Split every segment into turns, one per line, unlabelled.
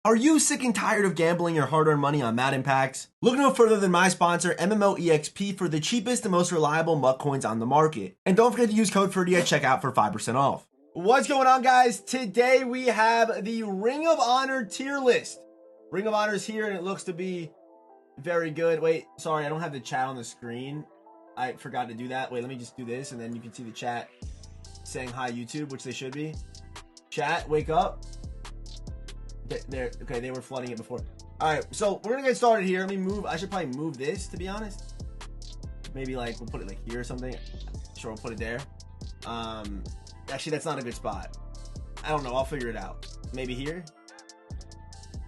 Are you sick and tired of gambling your hard-earned money on Madden packs? Look no further than my sponsor, MMOEXP, for the cheapest and most reliable MUT coins on the market. And don't forget to use code Ferdy at checkout for 5% off. What's going on, guys? Today we have the Ring of Honor tier list. Ring of Honor is here, and it looks to be very good. Wait, sorry, I don't have the chat on the screen. I forgot to do that. Wait, let me just do this, and then you can see the chat saying hi, YouTube, which they should be. Chat, wake up. There, okay, they were flooding it before. All right, so we're gonna get started here. Let me move. I should probably move this, to be honest. Maybe like we'll put it like here or something. Sure, we'll put it there. Actually, that's not a good spot. I don't know. I'll figure it out. Maybe here.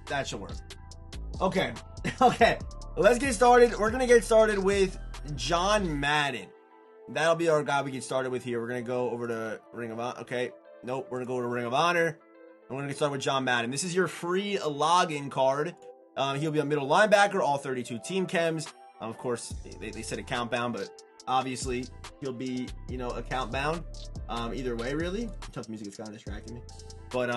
That should work. Okay, okay. Let's get started. We're gonna get started with John Madden. That'll be our guy we get started with here. We're gonna go over to Ring of Honor. Okay, nope. We're gonna go to Ring of Honor. I'm going to start with John Madden. This is your free login card. He'll be a middle linebacker, all 32 team chems. Of course, they said account bound, but obviously he'll be, account bound. Either way, really. Tough music is kind of distracting me. But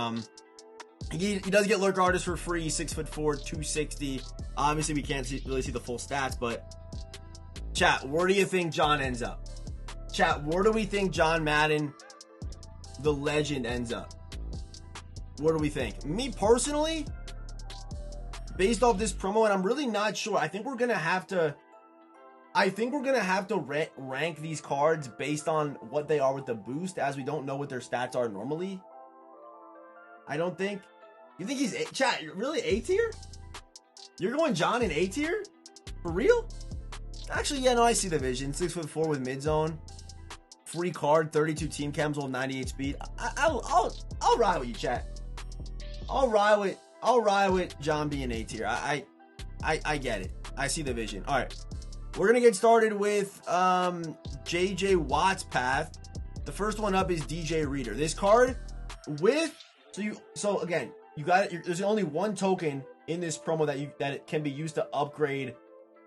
he does get lurk artist for free, 6'4", 260. Obviously, we can't really see the full stats, but chat, where do you think John ends up? Chat, where do we think John Madden, the legend, ends up? What do we think? Me personally, based off this promo, and I'm really not sure. I think we're gonna have to rank these cards based on what they are with the boost, as we don't know what their stats are normally. I don't think. You think he's chat? Really A tier? You're going John in A tier? For real? Actually, yeah, no, I see the vision. 6'4" with mid zone. Free card, 32 team chems, hold 98 speed. I'll ride with you, chat. I'll ride with John being A tier. I get it. I see the vision. All right, we're gonna get started with JJ Watt's path. The first one up is DJ Reader. This card with again, there's only one token in this promo that it can be used to upgrade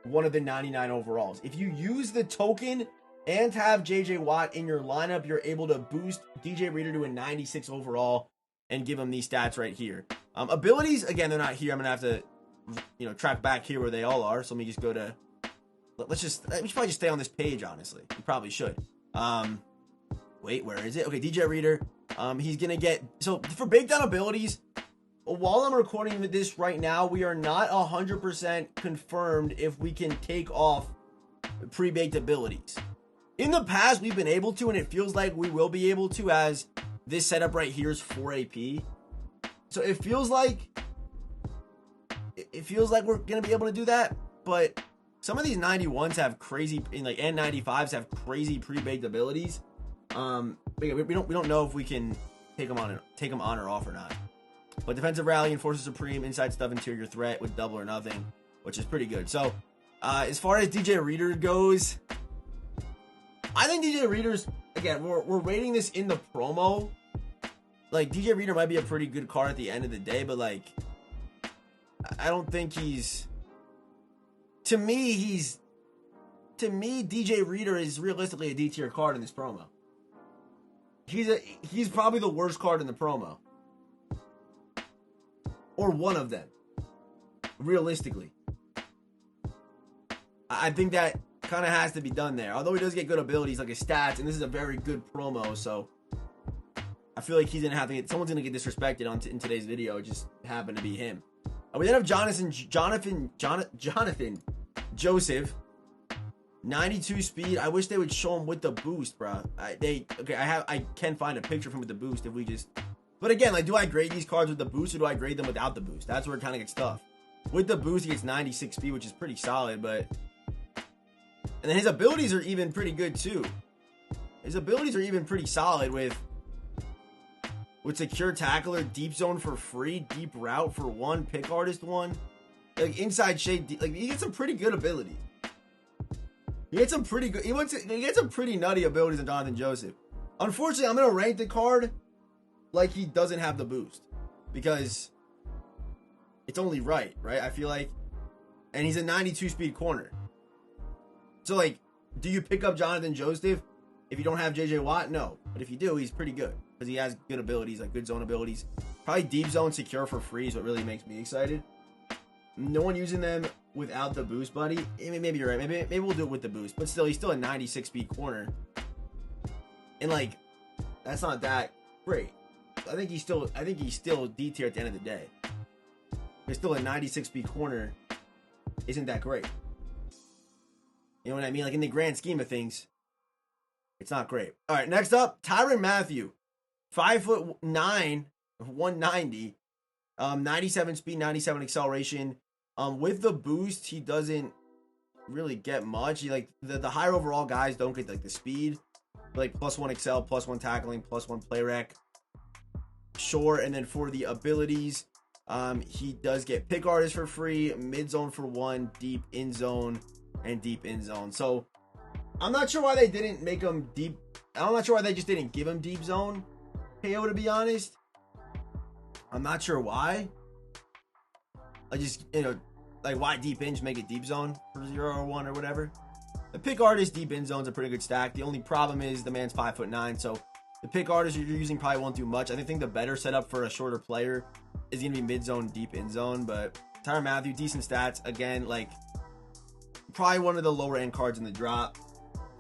one of the 99 overalls. If you use the token and have JJ Watt in your lineup, you're able to boost DJ Reader to a 96 overall and give him these stats right here. Abilities, again, they're not here. I'm gonna have to, track back here where they all are. So let me just go to. We should probably just stay on this page. Honestly, we probably should. Wait, where is it? Okay, DJ Reader. He's gonna get for breakdown abilities. While I'm recording this right now, we are not 100% confirmed if we can take off pre-baked abilities. In the past, we've been able to, and it feels like we will be able to, as this setup right here is 4 AP. So it feels like we're gonna be able to do that. But some of these 91s have crazy, and 95s have crazy pre-baked abilities. But yeah, we don't know if we can take them on or off or not. But defensive rally, enforcer supreme, inside stuff, interior threat with double or nothing, which is pretty good. So as far as DJ Reader goes, I think DJ Reader's, again, we're rating this in the promo. DJ Reader might be a pretty good card at the end of the day, but I don't think he's. To me, DJ Reader is realistically a D tier card in this promo. He's probably the worst card in the promo, or one of them. Realistically, I think that kind of has to be done there. Although he does get good abilities like his stats, and this is a very good promo, so I feel like he's gonna have to someone's gonna get disrespected in today's video. It just happened to be him. We then have Jonathan Joseph, 92 speed. I wish they would show him with the boost, bro. I can find a picture from with the boost if we just. But again, do I grade these cards with the boost or do I grade them without the boost? That's where it kind of gets tough. With the boost, he gets 96 speed, which is pretty solid, but. And then his abilities are even pretty good too. His abilities are even pretty solid with secure tackler, deep zone for free, deep route for 1, pick artist 1, inside shade. He gets some pretty good ability. He gets some pretty good. He gets some pretty nutty abilities in Jonathan Joseph. Unfortunately, I'm gonna rank the card like he doesn't have the boost because it's only right. I feel like, and he's a 92 speed corner. So do you pick up Jonathan Joseph if you don't have JJ Watt? No, but if you do, he's pretty good because he has good abilities, good zone abilities. Probably deep zone secure for free is what really makes me excited. No one using them without the boost, buddy. I mean, maybe you're right. Maybe we'll do it with the boost. But still, he's still a 96 speed corner. And like, that's not that great. I think he's still D tier at the end of the day. There's still a 96 speed corner. Isn't that great? You know what I mean? Like in the grand scheme of things, it's not great. All right, next up, Tyrann Mathieu. 5'9", 190. 97 speed, 97 acceleration. With the boost, he doesn't really get much. He like the higher overall guys don't get like the speed. Like +1 excel, +1 tackling, +1 play rec. Sure, and then for the abilities, he does get pick artist for free, mid zone for 1, deep in zone, and deep in zone. So I'm not sure why they didn't make him deep. I'm not sure why they just didn't give him deep zone KO, to be honest. I'm not sure why. I just, like why deep in, just make it deep zone for 0 or 1 or whatever. The pick artist deep in zone's a pretty good stack. The only problem is the man's 5'9", so the pick artist you're using probably won't do much. I think the better setup for a shorter player is going to be mid zone, deep in zone. But Tyrann Mathieu, decent stats. Again, like probably one of the lower end cards in the drop,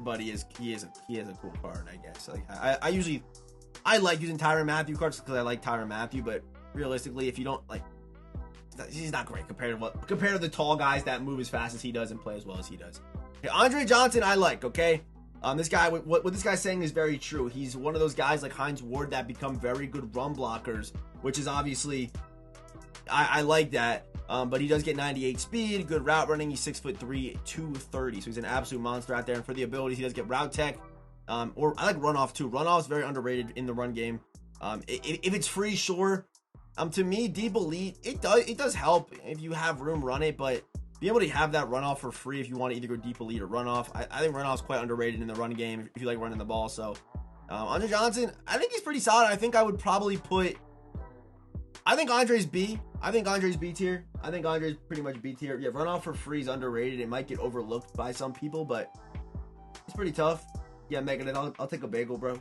but he is a cool card, I guess. Like I like using Tyrann Mathieu cards because I like Tyrann Mathieu, but realistically, if you don't like, he's not great compared to the tall guys that move as fast as he does and play as well as he does. Okay, Andre Johnson, I like. Okay, this guy, what this guy's saying is very true. He's one of those guys like Hines Ward that become very good run blockers, which is obviously I like that. But he does get 98 speed, good route running. He's 6'3", 230, so he's an absolute monster out there. And for the abilities, he does get route tech. Or I like runoff too. Runoff is very underrated in the run game. If it's free, sure. To me, deep elite, it does help if you have room, run it, but being able to have that runoff for free if you want to either go deep elite or runoff, I think runoff is quite underrated in the run game if you like running the ball. So, Andre Johnson, I think he's pretty solid. I think I would probably I think Andre's B. I think Andre's B tier. I think Andre's pretty much B tier. Yeah, runoff for free is underrated. It might get overlooked by some people, but it's pretty tough. Yeah, Megan, I'll take a bagel, bro.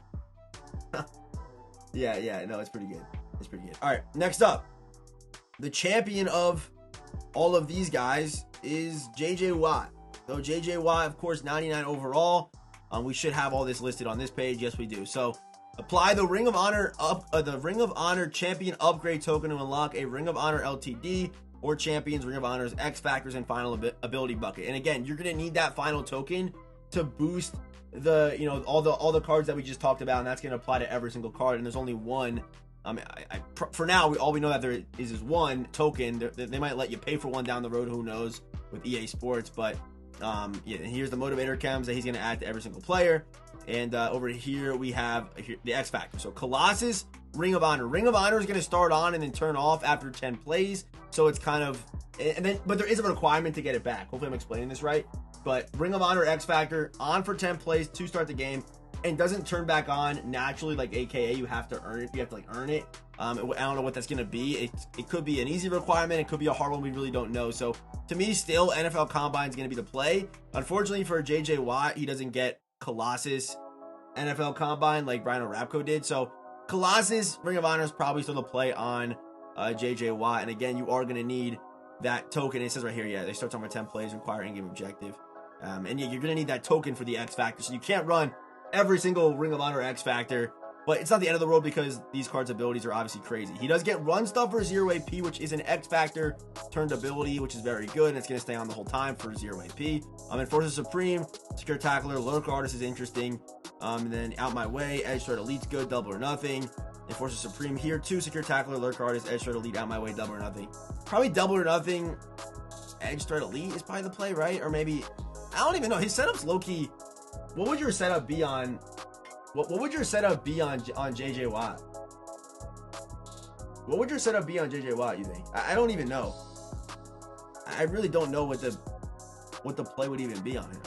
yeah, no, it's pretty good. It's pretty good. All right, next up, the champion of all of these guys is JJ Watt. So JJ Watt, of course, 99 overall. We should have all this listed on this page. Yes, we do. So apply the Ring of Honor champion upgrade token to unlock a Ring of Honor LTD or Champions Ring of Honor's X Factors and final ability bucket. And again, you're gonna need that final token to boost the all the cards that we just talked about, and that's gonna apply to every single card. And there's only one. For now, all we know that there is one token. They might let you pay for one down the road. Who knows with EA Sports? But yeah, here's the motivator chems that he's going to add to every single player. And over here we have the X Factor. So Colossus, Ring of Honor. Ring of Honor is going to start on and then turn off after 10 plays. So it's kind of, but there is a requirement to get it back. Hopefully I'm explaining this right. But Ring of Honor X Factor on for 10 plays to start the game. And doesn't turn back on naturally, like AKA you have to earn it. You have to like earn it. I don't know what that's gonna be. It could be an easy requirement. It could be a hard one. We really don't know. So to me, still NFL Combine is gonna be the play. Unfortunately for JJ Watt, he doesn't get Colossus NFL Combine like Brian Orapco did. So Colossus Ring of Honor is probably still the play on JJ Watt. And again, you are gonna need that token. It says right here, yeah, they start on for 10 plays, require in-game objective. And yeah, you're gonna need that token for the X Factor. So you can't run every single Ring of Honor X Factor, but it's not the end of the world because these cards' abilities are obviously crazy. He does get Run Stuff for 0 AP, which is an X Factor turned ability, which is very good, and it's going to stay on the whole time for 0 AP. Enforcer Supreme, Secure Tackler, Lurk Artist is interesting. And then Out My Way, Edge Threat Elite's good, Double or Nothing. Enforcer Supreme here too, Secure Tackler, Lurk Artist, Edge Threat Elite, Out My Way, Double or Nothing. Probably Double or Nothing, Edge Threat Elite is probably the play, right? Or maybe, I don't even know. His setup's low-key. What would your setup be on? What would your setup be on JJ Watt? What would your setup be on JJ Watt? You think? I don't even know. I really don't know what the play would even be on him.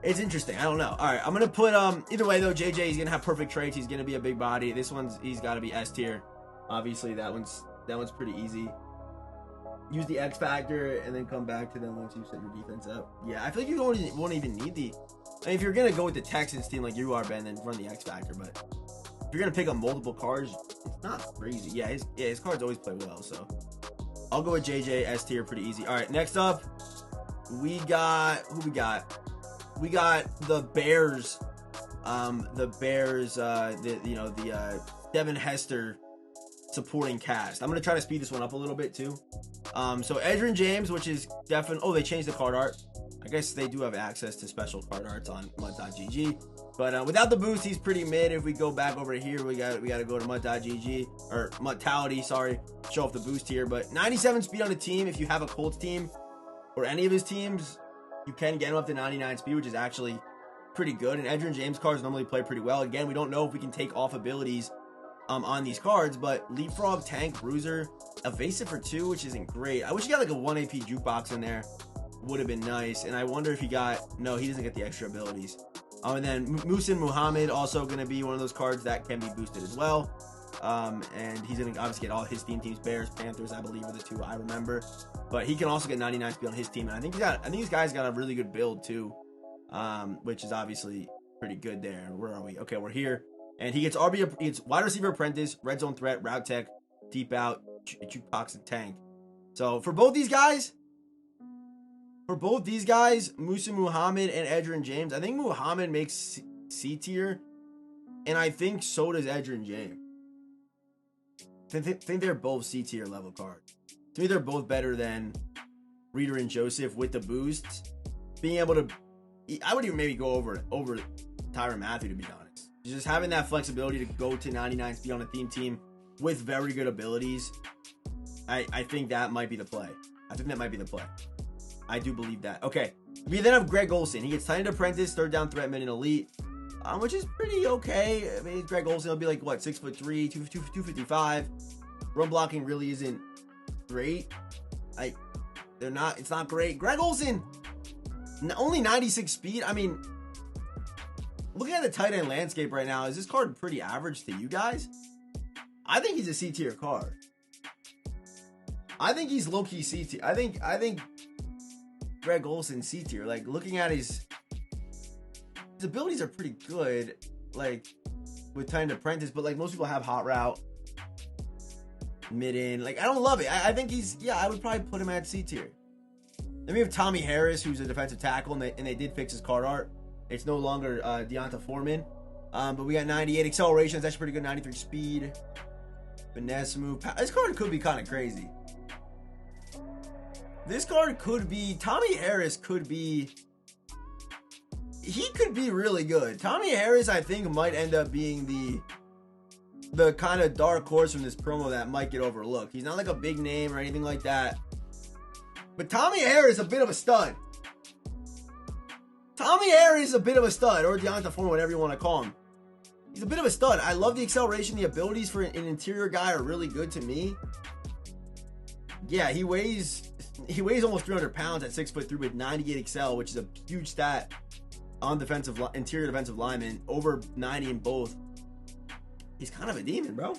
It's interesting. I don't know. All right, I'm gonna put either way though. JJ, he's gonna have perfect traits. He's gonna be a big body. This one's he's got to be S tier. Obviously, that one's pretty easy. Use the X Factor and then come back to them once you set your defense up. Yeah, I feel like you won't even need the. I mean, if you're gonna go with the Texans team like you are, Ben, then run the X Factor. But you're gonna pick up multiple cards, it's not crazy. Yeah, his cards always play well, so I'll go with JJ S tier, pretty easy. All right, next up, we got who we got? We got the Bears. Devin Hester supporting cast. I'm gonna try to speed this one up a little bit too. So Edgerrin James, which is definitely, oh, they changed the card art. I guess they do have access to special card arts on mud.gg, but without the boost, he's pretty mid. If we go back over here, we got to go to mud.gg or Mudtality, sorry, show off the boost here. But 97 speed on the team. If you have a Colts team or any of his teams, you can get him up to 99 speed, which is actually pretty good. And Edgerrin James cards normally play pretty well. Again, we don't know if we can take off abilities on these cards, but Leapfrog, Tank, Bruiser, Evasive for 2, which isn't great. I wish he got like a 1 AP jukebox in there. Would have been nice. And I wonder if he got, no, he doesn't get the extra abilities. And then Musin Muhammad, also going to be one of those cards that can be boosted as well. And he's going to obviously get all his teams, Bears, Panthers, I believe are the two I remember. But he can also get 99 speed on his team. And I think these guys got a really good build too, which is obviously pretty good there. Where are we? Okay, we're here. And he gets he gets wide receiver apprentice, red zone threat, route tech, deep out, jukebox, and tank. So for both these guys, Musa Muhammad and Edgerrin James, I think Muhammad makes C tier, and I think so does Edgerrin James. I think they're both C tier level cards. To me, they're both better than Reader and Joseph with the boosts. Being able to, I would even maybe go over Tyrann Mathieu, to be honest. Just having that flexibility to go to 99 speed on a team with very good abilities, I think that might be the play. I do believe that. Okay, we then have Greg Olsen. He gets Titan Apprentice, third down threat, mid and elite, which is pretty okay. I mean, Greg Olsen will be like, what, 6'3", 255. Run blocking really isn't great. It's not great. Greg Olsen, only 96 speed. I mean, looking at the tight end landscape right now, is this card pretty average to you guys? I think he's a C tier card. I think he's low-key C tier. I think Greg Olsen C tier. Like, looking at his abilities are pretty good, like with Titan Apprentice, but like most people have hot route, mid in. Like, I don't love it. I think I would probably put him at C tier. Then we have Tommy Harris, who's a defensive tackle, and they did fix his card art. It's no longer Deonta Foreman. But we got 98 acceleration. That's actually pretty good. 93 speed. Finesse move. This card could be kind of crazy. This card could be... Tommy Harris could be... He could be really good. Tommy Harris, I think, might end up being the kind of dark horse from this promo that might get overlooked. He's not like a big name or anything like that. But Tommy Harris is a bit of a stud. Tommy Harris is a bit of a stud, or Deonta Foreman, whatever you want to call him. He's a bit of a stud. I love the acceleration. The abilities for an interior guy are really good to me. Yeah, he weighs almost 300 pounds at 6'3" with 98 excel, which is a huge stat on interior defensive lineman. Over 90 in both. He's kind of a demon, bro.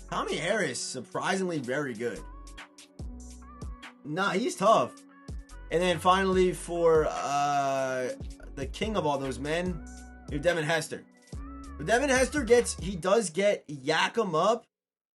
Tommy Harris, surprisingly very good. Nah, he's tough. And then finally, for the king of all those men, we have Devin Hester. But Devin Hester does get Yak 'em Up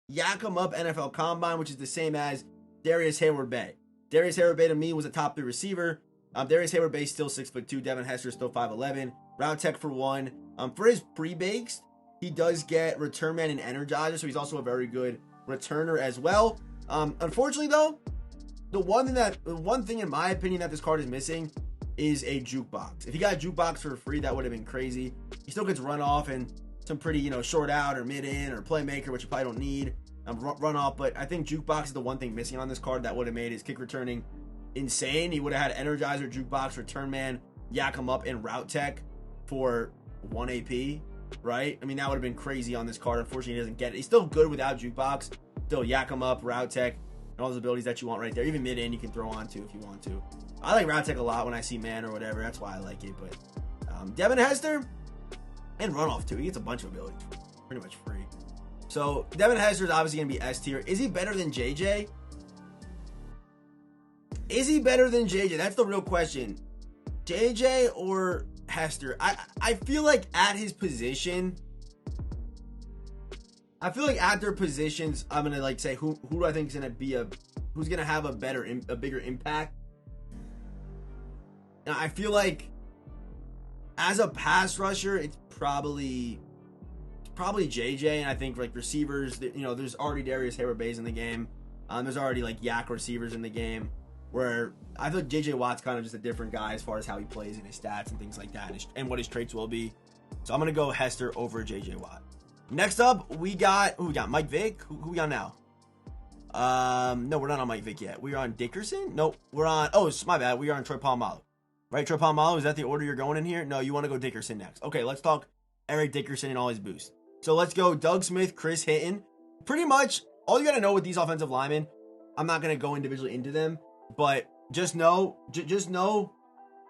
NFL Combine, which is the same as Darius Hayward-Bay. Darius Hayward-Bay to me was a top 3 receiver. Darius Hayward-Bay still 6'2". Devin Hester still 5'11". Route tech for 1. For his pre-bakes, he does get Return Man and Energizer, so he's also a very good returner as well. Unfortunately, though, the one thing in my opinion that this card is missing is a jukebox. If he got a jukebox for free, that would have been crazy. He still gets run off and some pretty, short out or mid in or playmaker, which you probably don't need. Run off, but I think jukebox is the one thing missing on this card that would have made his kick returning insane. He would have had Energizer, jukebox, return man, Yak 'em Up, and route tech for 1 AP, right? I mean, that would have been crazy on this card. Unfortunately, he doesn't get it. He's still good without jukebox. Still Yak 'em Up, route tech, and all those abilities that you want right there. Even mid in you can throw on to if you want to. I like route tech a lot when I see man or whatever. That's why I like it. But Devin Hester and runoff too. He gets a bunch of abilities pretty much free. So Devin Hester is obviously going to be S tier. Is he better than JJ? Is he better than JJ? That's the real question. JJ or Hester? I feel like at his position, I feel like at their positions, I'm gonna like say who do I think is gonna be who's gonna have a bigger impact. And I feel like as a pass rusher, it's probably JJ, and I think like receivers, you know, there's already Darius Hayward-Bays in the game. There's already like yak receivers in the game, where I feel like JJ Watt's kind of just a different guy as far as how he plays and his stats and things like that, and what his traits will be. So I'm gonna go Hester over JJ Watt. Next up, we got Mike Vick. Who we got now? No, we're not on Mike Vick yet. We're on Dickerson. Nope, we're on. Oh, it's my bad. We are on Troy Polamalu. Right, Troy Polamalu. Is that the order you're going in here? No, you want to go Dickerson next. Okay, let's talk Eric Dickerson and all his boosts. So let's go Doug Smith, Chris Hinton. Pretty much all you got to know with these offensive linemen, I'm not going to go individually into them, but just know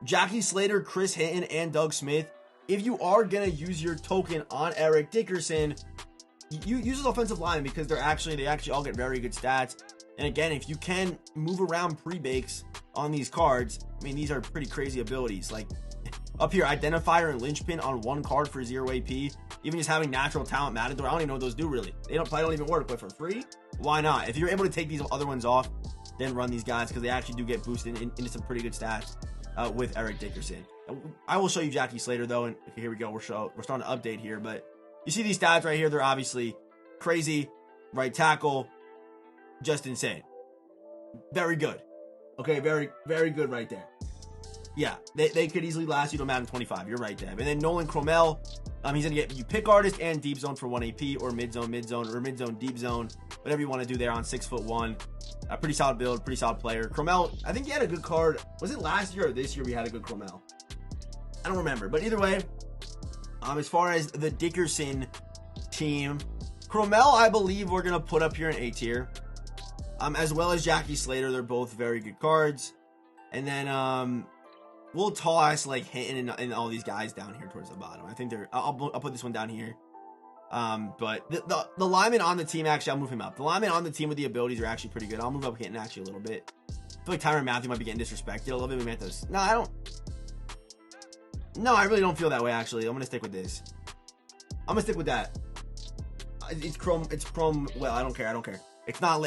Jackie Slater, Chris Hinton, and Doug Smith, if you are going to use your token on Eric Dickerson, you use those offensive linemen because they actually all get very good stats. And again, if you can move around pre-bakes on these cards, I mean, these are pretty crazy abilities. Like up here, Identifier and Linchpin on one card for 0 AP. Even just having Natural Talent, Matador, I don't even know what those do really. They probably don't even work, but for free, why not? If you're able to take these other ones off, then run these guys because they actually do get boosted into some pretty good stats with Eric Dickerson. I will show you Jackie Slater though, and here we go. We're starting to update here, but you see these stats right here. They're obviously crazy. Right tackle, just insane. Very good. Okay, very, very good right there. Yeah, they could easily last you to Madden 25. You're right, Dev. And then Nolan Cromell, he's going to get you pick artist and deep zone for 1 AP, or mid zone, or mid zone, deep zone, whatever you want to do there on 6'1". A pretty solid build, pretty solid player. Cromell, I think he had a good card. Was it last year or this year we had a good Cromell? I don't remember. But either way, as far as the Dickerson team, Cromell, I believe we're going to put up here in A tier. As well as Jackie Slater. They're both very good cards. And then we'll toss like Hinton and all these guys down here towards the bottom. I think I'll put this one down here. But the linemen on the team, actually, I'll move him up. The linemen on the team with the abilities are actually pretty good. I'll move up Hinton actually a little bit. I feel like Tyrann Mathieu might be getting disrespected a little bit. We might have to, no, I don't. No, I really don't feel that way, actually. I'm going to stick with this. I'm going to stick with that. It's Chrome. Well, I don't care. It's not,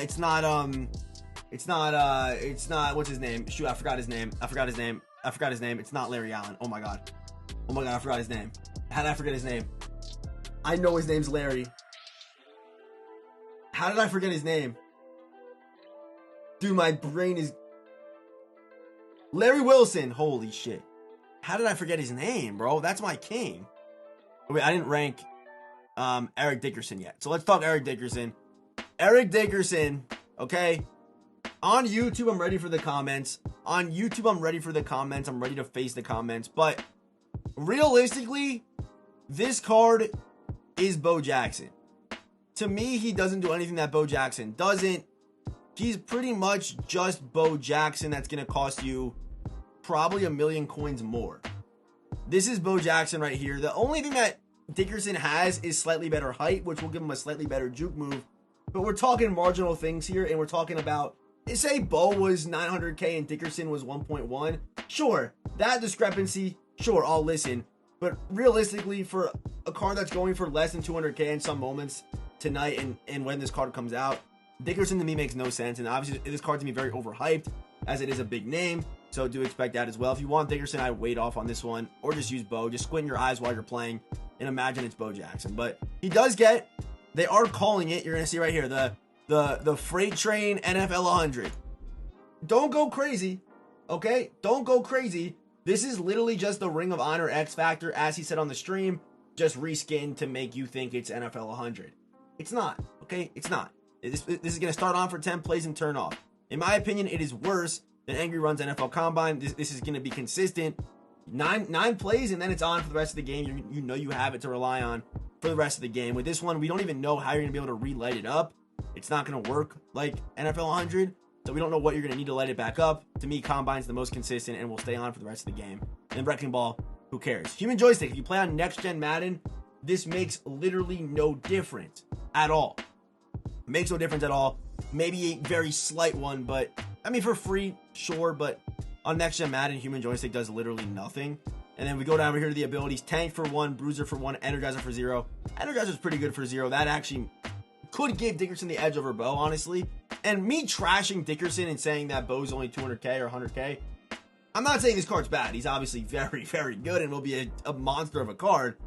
what's his name? Shoot, I forgot his name. It's not Larry Allen. Oh my God, I forgot his name. How did I forget his name? I know his name's Larry. How did I forget his name? Dude, my brain is... Larry Wilson. Holy shit. How did I forget his name, bro? That's my king. Wait, I didn't rank Eric Dickerson yet. So let's talk Eric Dickerson. Eric Dickerson, okay? On YouTube, I'm ready for the comments. I'm ready to face the comments. But realistically, this card is Bo Jackson. To me, he doesn't do anything that Bo Jackson doesn't. He's pretty much just Bo Jackson that's going to cost you probably 1 million coins more. This is Bo Jackson right here. The only thing that Dickerson has is slightly better height, which will give him a slightly better juke move. But we're talking marginal things here, and we're talking about, say Bo was 900k and Dickerson was 1.1. Sure, that discrepancy, sure, I'll listen. But realistically, for a card that's going for less than 200k in some moments tonight and when this card comes out, Dickerson to me makes no sense. And obviously, this card to me very overhyped, as it is a big name. So do expect that as well. If you want Dickerson, I'd wait off on this one, or just use Bo. Just squint your eyes while you're playing and imagine it's Bo Jackson. But he does get, they are calling it, you're going to see right here, the Freight Train NFL 100. Don't go crazy, okay? Don't go crazy. This is literally just the Ring of Honor X Factor, as he said on the stream, just reskinned to make you think it's NFL 100. It's not, okay? It's not. This is going to start on for 10 plays and turn off. In my opinion, it is worse than Angry Run's NFL Combine. This is going to be consistent. Nine plays, and then it's on for the rest of the game. You know you have it to rely on for the rest of the game. With this one, we don't even know how you're going to be able to relight it up. It's not going to work like NFL 100, so we don't know what you're going to need to light it back up. To me, Combine's the most consistent and will stay on for the rest of the game. And Wrecking Ball, who cares? Human Joystick, if you play on next-gen Madden, this makes literally no difference at all. Makes no difference at all. Maybe a very slight one, but I mean, for free, sure, but on next-gen Madden, Human Joystick does literally nothing. And then we go down over here to the abilities. Tank for 1, Bruiser for 1, Energizer for 0. Energizer's pretty good for 0. That actually could give Dickerson the edge over Bo, honestly. And me trashing Dickerson and saying that Bo's only 200K or 100K, I'm not saying this card's bad. He's obviously very, very good and will be a monster of a card.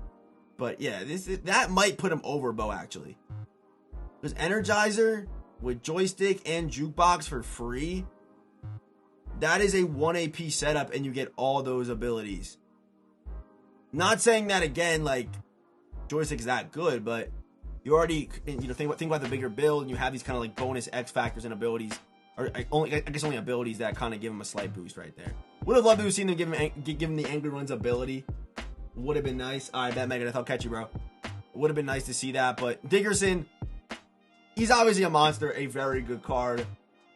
But yeah, that might put him over Bo, actually. There's Energizer with joystick and jukebox for free. That is a 1 AP setup, and you get all those abilities. Not saying that, again, like, joystick is that good, but you already, think about the bigger build, and you have these kind of like bonus X factors and abilities, or I guess only abilities that kind of give him a slight boost right there. Would have loved to have seen them give him the Angry Runs ability. Would have been nice. All right, bet Megadeth, I'll catch you, bro. Would have been nice to see that, but Dickerson, he's obviously a monster, a very good card,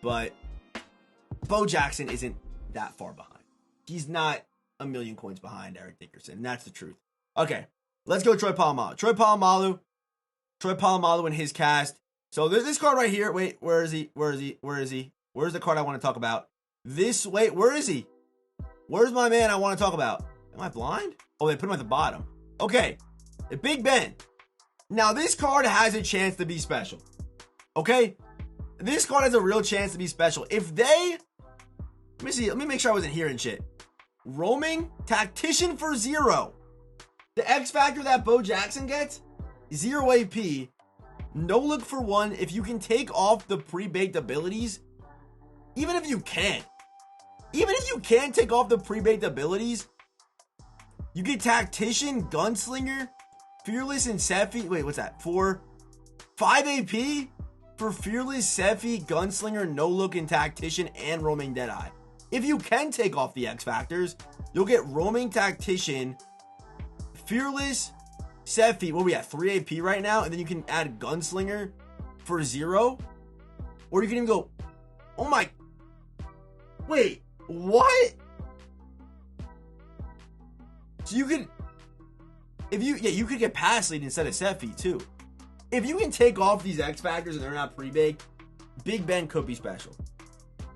but Bo Jackson isn't that far behind. He's not a million coins behind Eric Dickerson, and that's the truth. Okay, let's go Troy Polamalu. Troy Polamalu and his cast. So this card right here. Wait, where is he? Where's the card I want to talk about? Wait, where is he? Where's my man I want to talk about? Am I blind? Oh, they put him at the bottom. Okay, Big Ben. Now, this card has a chance to be special. Okay? This card has a real chance to be special. If they... Let me see. Let me make sure I wasn't hearing shit. Roaming Tactician for 0. The X Factor that Bo Jackson gets, 0 AP. No look for 1. If you can take off the pre-baked abilities, even if you can't take off the pre-baked abilities, you get Tactician, Gunslinger, Fearless, and Sephi. Wait, what's that? 5 AP for Fearless, Sephi, Gunslinger, No Look, and Tactician, and Roaming Deadeye. If you can take off the X Factors, you'll get Roaming Tactician, Fearless, Sephi. What are we at? 3 AP right now, and then you can add Gunslinger for 0. Or you can even go, oh my, wait, what? So you could, you could get Pass Lead instead of Sephi too. If you can take off these X Factors and they're not pre-baked, Big Ben could be special.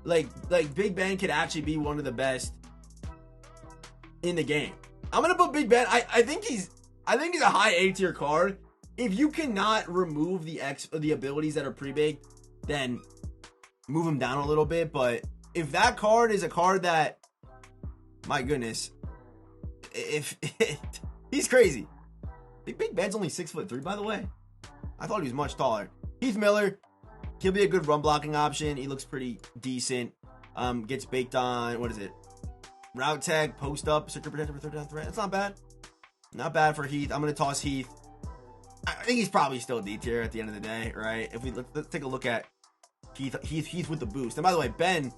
Like Big Ben could actually be one of the best in the game. I'm gonna put Big Ben. I think he's a high A tier card. If you cannot remove the abilities that are pre-baked, then move him down a little bit. But if that card is a card that, my goodness, he's crazy. Big Ben's only 6'3", by the way. I thought he was much taller. Heath Miller, he'll be a good run blocking option. He looks pretty decent. Gets baked on, what is it? Route tag, post up, secure protector for third down threat. That's not bad. Not bad for Heath. I'm going to toss Heath. I think he's probably still D tier at the end of the day, right? If let's take a look at Heath with the boost. And by the way, Ben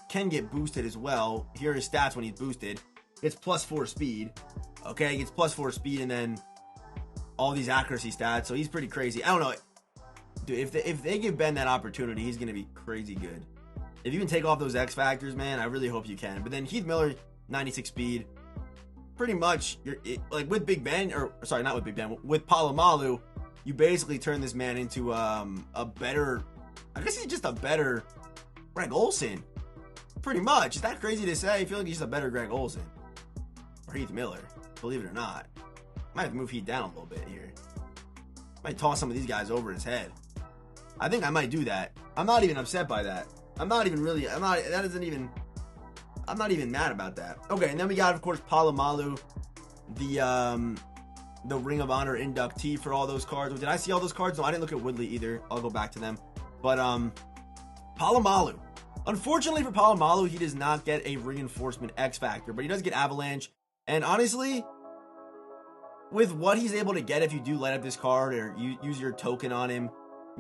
can get boosted as well. Here are his stats when he's boosted. It's +4 speed. Okay, it's +4 speed, and then all these accuracy stats. So he's pretty crazy. I don't know. Dude, if they give Ben that opportunity, he's going to be crazy good. If you can take off those X Factors, man, I really hope you can. But then Heath Miller, 96 speed. Pretty much, like with Big Ben, or sorry, not with Big Ben, with Polamalu, you basically turn this man into a better, I guess he's just a better Greg Olsen. Pretty much. Is that crazy to say? I feel like he's just a better Greg Olsen. Or Heath Miller, believe it or not. Might have to move Heath down a little bit here. Might toss some of these guys over his head. I think I might do that. I'm not even upset by that. I'm not even mad about that. Okay, and then we got, of course, Polamalu, the Ring of Honor inductee for all those cards. Did I see all those cards? No, I didn't look at Woodley either. I'll go back to them. But Polamalu. Unfortunately for Polamalu, he does not get a Reinforcement X Factor, but he does get Avalanche. And honestly, with what he's able to get if you do light up this card or you use your token on him,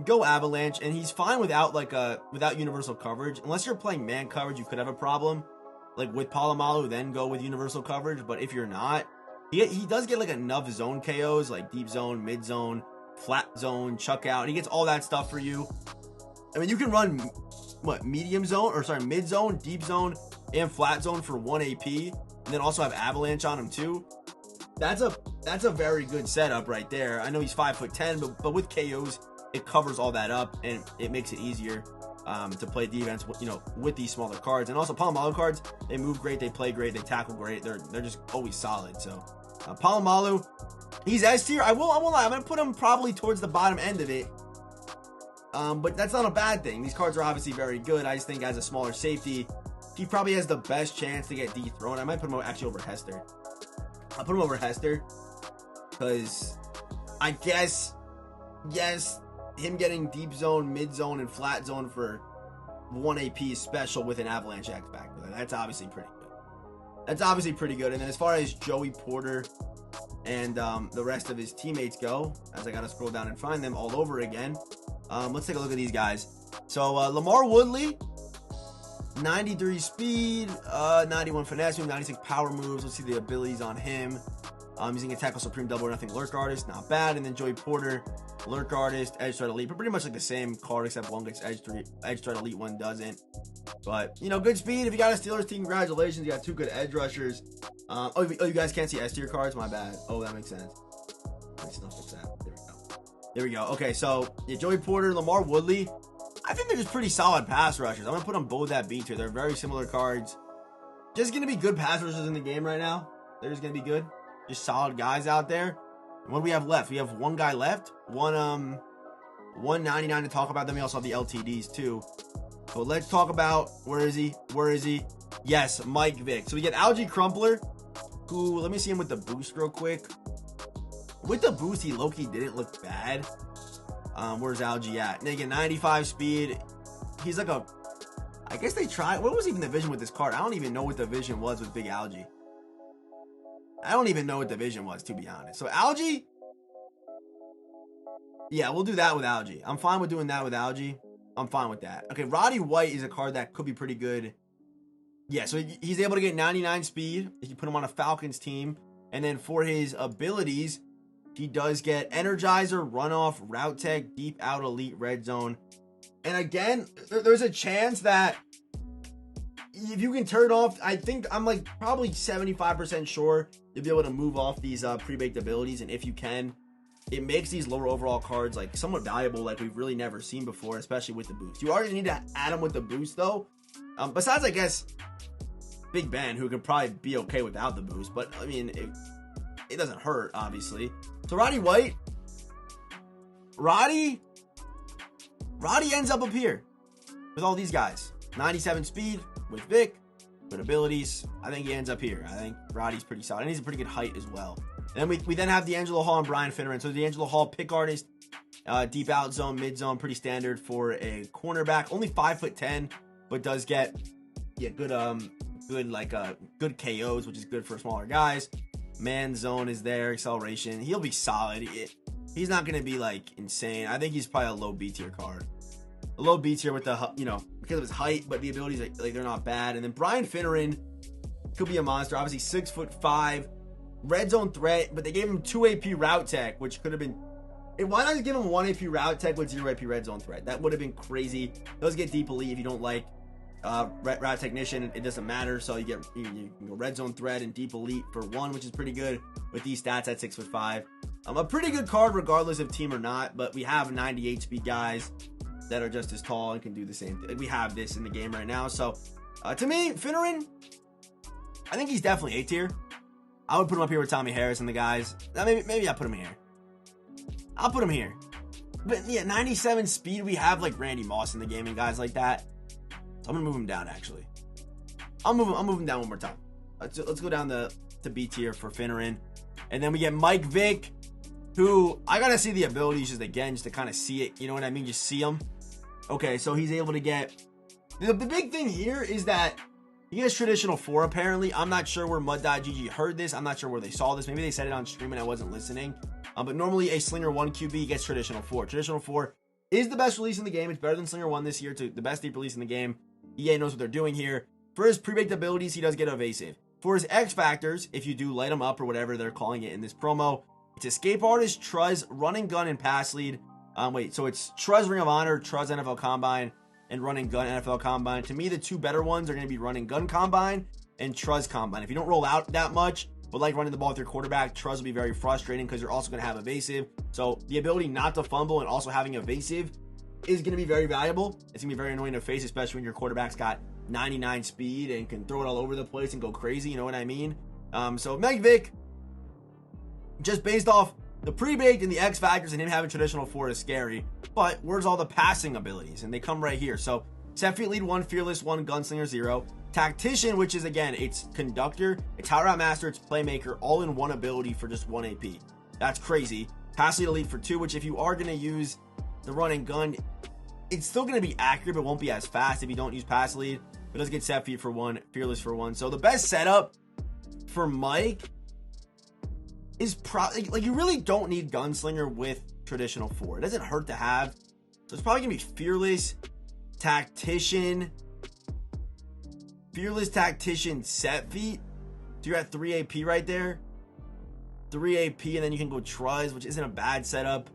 go Avalanche, and he's fine without without universal coverage. Unless you're playing man coverage, you could have a problem. Like with Polamalu, then go with universal coverage. But if you're not, he does get like enough zone KOs, like deep zone, mid zone, flat zone, chuck out. And he gets all that stuff for you. I mean, you can run mid zone, deep zone, and flat zone for 1 AP, and then also have Avalanche on him too. That's a very good setup right there. I know he's 5'10", but with KOs, it covers all that up, and it makes it easier to play defense, with these smaller cards. And also Polamalu cards, they move great, they play great, they tackle great. They're just always solid. So Polamalu, he's S tier. I won't lie, I'm gonna put him probably towards the bottom end of it. But that's not a bad thing. These cards are obviously very good. I just think as a smaller safety, he probably has the best chance to get dethroned. I might put him actually over Hester. I'll put him over Hester because I guess, yes, him getting deep zone, mid zone, and flat zone for 1 AP is special with an Avalanche X back. That's obviously pretty good. That's obviously pretty good. And then as far as Joey Porter and the rest of his teammates go, as I got to scroll down and find them all over again, let's take a look at these guys. So Lamar Woodley, 93 speed, 91 finesse, 96 power moves. Let's see the abilities on him. Using a tackle supreme double or nothing lurk artist, not bad. And then Joey Porter, lurk artist, edge threat elite, but pretty much like the same card except one gets edge threat elite, one doesn't. But you know, good speed. If you got a Steelers team, congratulations, you got 2 good edge rushers. Oh, you guys can't see S tier cards, my bad. Oh, that makes sense. Let's not fix that. There we go. Okay, so yeah, Joey Porter, Lamar Woodley, I think they're just pretty solid pass rushers. I'm gonna put them both at B tier. They're very similar cards. Just gonna be good pass rushers in the game right now. They're just gonna be good. Just solid guys out there. And what do we have left? We have one guy left. 199 to talk about. Then we also have the LTDs too. So let's talk about, where is he? Yes, Mike Vick. So we get Algie Crumpler, who, let me see him with the boost real quick. With the boost, he low-key didn't look bad. Where's Algie at? And they get 95 speed. He's like a, I guess they tried, what was even the vision with this card? I don't even know what the vision was with Big Algie. I don't even know what the vision was, to be honest. So Algie, yeah, we'll do that with Algie. I'm fine with doing that with Algie. I'm fine with that. Okay, Roddy White is a card that could be pretty good. Yeah, so he's able to get 99 speed if you put him on a Falcons team. And then for his abilities, he does get Energizer, Runoff, Route Tech, Deep Out, Elite, Red Zone. And again, there's a chance that if you can turn off, I think I'm like probably 75% sure you'll be able to move off these pre-baked abilities. And if you can, it makes these lower overall cards like somewhat valuable, like we've really never seen before, especially with the boost. You already need to add them with the boost though. Besides, I guess, Big Ben, who could probably be okay without the boost, but I mean, it doesn't hurt, obviously. So Roddy White, Roddy ends up here with all these guys. 97 speed with Vic, good abilities. I think he ends up here. I think Roddy's pretty solid, and he's a pretty good height as well. And then we then have D'Angelo Hall and Brian Finneran. So D'Angelo Hall, pick artist, deep out zone, mid zone, pretty standard for a cornerback. Only 5'10", but does get good KOs, which is good for smaller guys. Man zone is there, acceleration. He'll be solid. He's not going to be like insane. I think he's probably a low B tier card. A low B tier with the, because of his height, but the abilities, like they're not bad. And then Brian Finneran could be a monster. Obviously 6'5", red zone threat, but they gave him 2 AP route tech, which could have been, why not just give him 1 AP route tech with 0 AP red zone threat? That would have been crazy. Those get deep elite if you don't like route technician. It doesn't matter. So you can go red zone threat and deep elite for 1, which is pretty good with these stats at 6'5". A pretty good card regardless of team or not, but we have 98 speed guys that are just as tall and can do the same thing. We have this in the game right now. So to me, Finneran, I think he's definitely A tier. I would put him up here with Tommy Harris and the guys. Maybe I'll put him here. I'll put him here. But yeah, 97 speed. We have like Randy Moss in the game and guys like that. So I'm gonna move him down actually. I'll move him down one more time. Let's go down to B tier for Finneran. And then we get Mike Vick, who I gotta see the abilities just to kind of see it. You know what I mean? Just see him. Okay, so he's able to get. The big thing here is that he gets traditional 4 apparently. I'm not sure where Mud.gg heard this. I'm not sure where they saw this. Maybe they said it on stream and I wasn't listening. But normally a Slinger 1 QB gets traditional 4. Traditional 4 is the best release in the game. It's better than Slinger 1 this year, the best deep release in the game. EA knows what they're doing here. For his pre-baked abilities, he does get evasive. For his X factors, if you do light him up or whatever they're calling it in this promo, it's Escape Artist, Truz, Running Gun, and Pass Lead. So it's Truz Ring of Honor, Truz NFL Combine, and Running Gun NFL Combine. To me, the 2 better ones are going to be Running Gun Combine and Truz Combine. If you don't roll out that much, but like running the ball with your quarterback, Truz will be very frustrating because you're also going to have evasive. So the ability not to fumble and also having evasive is going to be very valuable. It's going to be very annoying to face, especially when your quarterback's got 99 speed and can throw it all over the place and go crazy. You know what I mean? So Meg Vick, just based off the pre-baked and the X factors and him having traditional 4 is scary, but where's all the passing abilities? And they come right here. So set feet lead 1, fearless 1, gunslinger 0, tactician, which is again, it's conductor, it's high route master, it's playmaker, all in one ability for just 1 AP. That's crazy. Pass lead elite for 2, which if you are going to use the run and gun, it's still going to be accurate, but won't be as fast if you don't use pass lead. It does get set feet for 1, fearless for 1. So the best setup for Mike is probably, like, you really don't need gunslinger with traditional 4. It doesn't hurt to have. So it's probably gonna be fearless, tactician, set feet. So you're at 3 AP right there. 3 AP, and then you can go truz, which isn't a bad setup.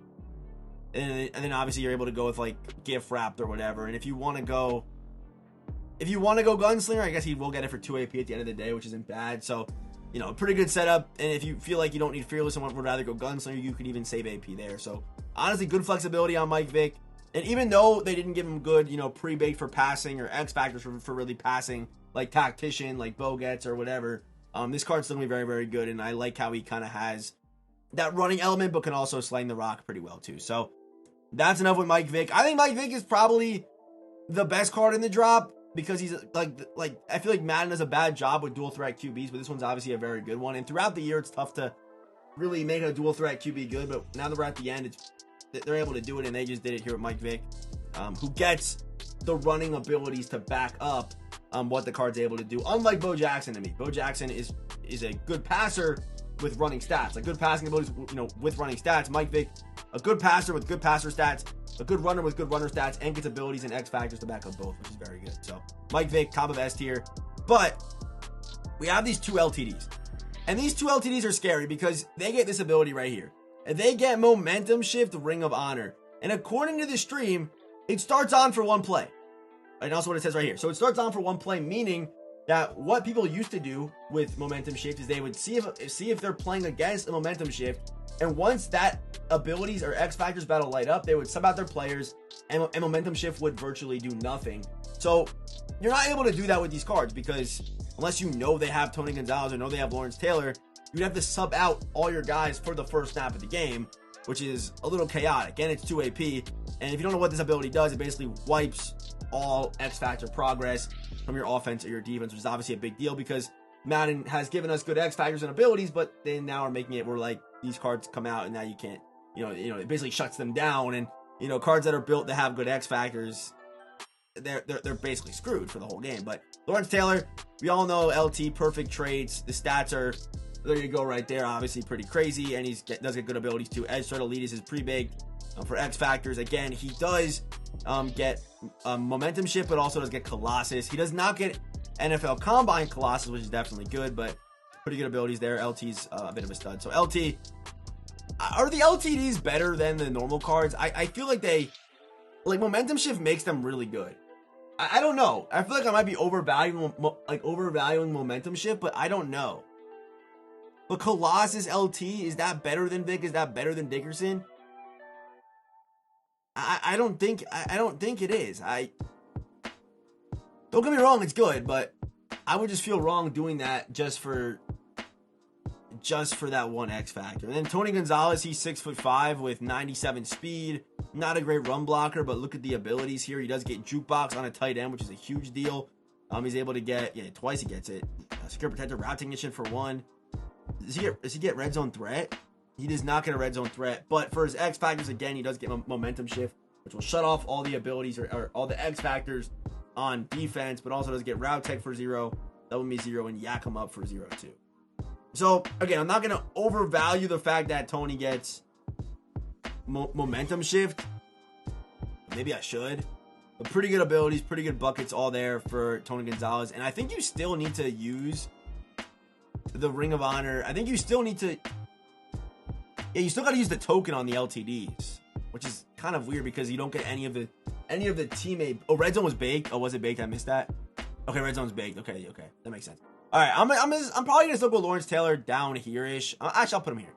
And then obviously you're able to go with like gift wrapped or whatever. And if you want to go gunslinger, I guess he will get it for 2 AP at the end of the day, which isn't bad. So, you know, pretty good setup. And if you feel like you don't need fearless and would rather go gunslinger, you could even save AP there. So honestly, good flexibility on Mike Vick. And even though they didn't give him good, you know, pre-baked for passing or X factors for really passing, like tactician, like Bogets or whatever, this card's still gonna be very, very good. And I like how he kind of has that running element, but can also slang the rock pretty well too. So that's enough with Mike Vick. I think Mike Vick is probably the best card in the drop, because he's like I feel like Madden does a bad job with dual threat QBs, but this one's obviously a very good one. And throughout the year, it's tough to really make a dual threat QB good, but now that we're at the end, they're able to do it, and they just did it here with Mike Vick, who gets the running abilities to back up what the card's able to do. Unlike Bo Jackson to me, Bo Jackson is a good passer with running stats, like good passing abilities, you know, with running stats. Mike Vick, a good passer with good passer stats, a good runner with good runner stats, and gets abilities and X factors to back up both, which is very good. So Mike Vick, top of S tier. But we have these 2 LTDs, and these 2 LTDs are scary because they get this ability right here, and they get momentum shift, Ring of Honor. And according to the stream, it starts on for 1 play. And also what it says right here. So it starts on for 1 play, meaning that what people used to do with momentum shift is they would see if they're playing against a momentum shift, and once that abilities or X factors battle light up, they would sub out their players, and momentum shift would virtually do nothing. So you're not able to do that with these cards, because unless you know they have Tony Gonzalez or know they have Lawrence Taylor, you'd have to sub out all your guys for the first snap of the game, which is a little chaotic. And it's 2 AP, and if you don't know what this ability does, it basically wipes all X factor progress from your offense or your defense, which is obviously a big deal, because Madden has given us good X factors and abilities, but they now are making it where like these cards come out and now you can't, you know, it basically shuts them down. And, you know, cards that are built to have good X factors, they're basically screwed for the whole game. But Lawrence Taylor, we all know LT, perfect traits. The stats are, there you go right there, obviously pretty crazy, and he does get good abilities too. Edge Threat Elite is his pre-baked. For X factors, again, he does get momentum shift, but also does get Colossus. He does not get NFL Combine Colossus, which is definitely good, but pretty good abilities there. LT's a bit of a stud. So LT, are the LTDs better than the normal cards? I feel like momentum shift makes them really good. I don't know. I feel like I might be overvaluing momentum shift, but I don't know. But Colossus LT, is that better than Vick? Is that better than Dickerson? I don't think it is. Don't get me wrong, it's good, but I would just feel wrong doing that just for that one X factor. And then Tony Gonzalez, he's 6'5" with 97 speed. Not a great run blocker, but look at the abilities here. He does get jukebox on a tight end, which is a huge deal. He's able to get, twice he gets it. Secure protector, route technician for 1. Does he get red zone threat? He does not get a red zone threat, but for his X factors, again, he does get momentum shift, which will shut off all the abilities or all the X factors on defense, but also does get route tech for 0, double me 0, and yak him up for 0 too. So again, I'm not going to overvalue the fact that Tony gets momentum shift. Maybe I should. But pretty good abilities, pretty good buckets all there for Tony Gonzalez. And I think you still need to use the Ring of Honor. I think you still need to... Yeah, you still got to use the token on the LTDs, which is kind of weird because you don't get any of the teammate. Oh, red zone was baked. Oh, was it baked? I missed that. Okay, red zone's baked. Okay, that makes sense. All right, I'm probably gonna still go Lawrence Taylor down here-ish. Actually, I'll put him here.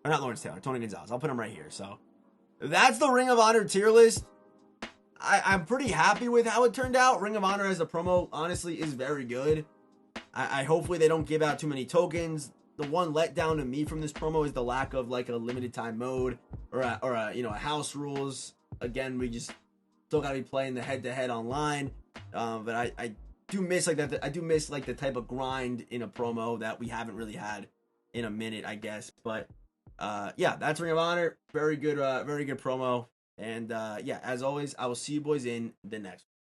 Or not Lawrence Taylor, Tony Gonzalez. I'll put him right here. So that's the Ring of Honor tier list. I'm pretty happy with how it turned out. Ring of Honor as a promo, honestly, is very good. I hopefully they don't give out too many tokens. the one letdown to me from this promo is the lack of like a limited time mode or a house rules. Again, we just still gotta be playing the head to head online. But I do miss like that. I do miss like the type of grind in a promo that we haven't really had in a minute, I guess. But yeah, that's Ring of Honor. Very good promo. And yeah, as always, I will see you boys in the next one.